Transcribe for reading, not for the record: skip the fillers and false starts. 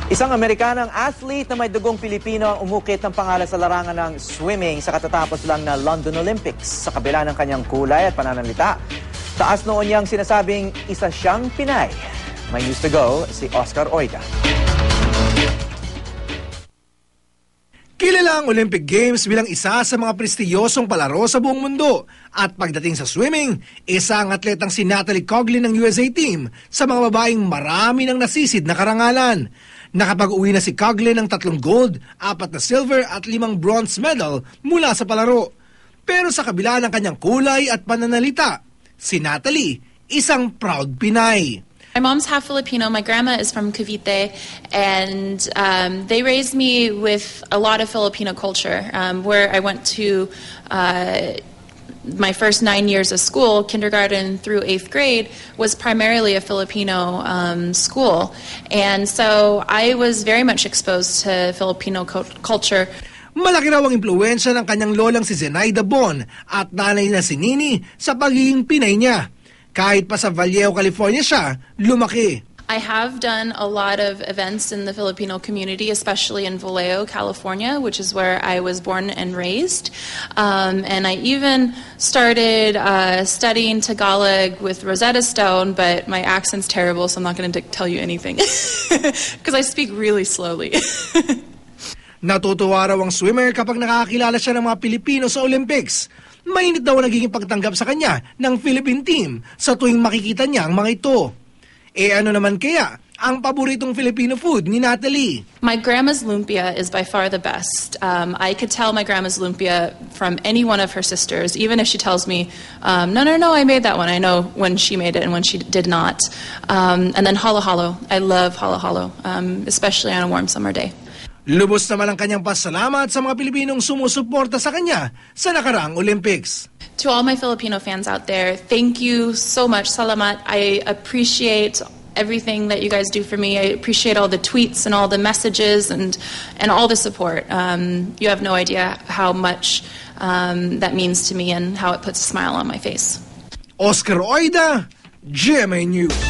Isang Amerikanang athlete na may dugong Pilipino ang umukit ng pangalan sa larangan ng swimming sa katatapos lang na London Olympics. Sa kabila ng kanyang kulay at pananalita, taas noon niyang sinasabing isa siyang Pinay. May news to go, si Oscar Oida. Kilala ang Olympic Games bilang isa sa mga prestiyosong palaro sa buong mundo. At pagdating sa swimming, isa ang atletang si Natalie Coughlin ng USA team sa mga babaeng marami ng nasisid na karangalan. Nakapag-uwi na si Coughlin ng 3 gold, 4 na silver at 5 bronze medal mula sa palaro. Pero sa kabila ng kanyang kulay at pananalita, si Natalie, isang proud Pinay. My mom's half Filipino. My grandma is from Cavite, and they raised me with a lot of Filipino culture, where I went to my first 9 years of school, kindergarten through 8th grade, was primarily a Filipino school. And so I was very much exposed to Filipino culture. Malaki raw ang impluwensya ng kanyang lolang si Zenaida Bon at nanay na si Nini sa pagiging Pinay niya. Kahit pa sa Vallejo, California siya, lumaki. I have done a lot of events in the Filipino community, especially in Vallejo, California, which is where I was born and raised. And I even started studying Tagalog with Rosetta Stone, but my accent's terrible, so I'm not going to tell you anything. Because I speak really slowly. Natutuwa raw ang swimmer kapag nakakilala siya ng mga Pilipino sa Olympics. Mainit daw nagiging pagtanggap sa kanya ng Philippine team sa tuwing makikita niya ang mga ito. Ano naman kaya ang paboritong Filipino food ni Natalie? My grandma's lumpia is by far the best. I could tell my grandma's lumpia from any one of her sisters, even if she tells me, no, I made that one. I know when she made it and when she did not. And then halo-halo. I love halo-halo, especially on a warm summer day. Lubos naman ang kanyang pasalamat sa mga Pilipinong sumusuporta sa kanya sa nakaraang Olympics. To all my Filipino fans out there, thank you so much. Salamat. I appreciate everything that you guys do for me. I appreciate all the tweets and all the messages and all the support. You have no idea how much that means to me and how it puts a smile on my face. Oscar Oida, GMA News.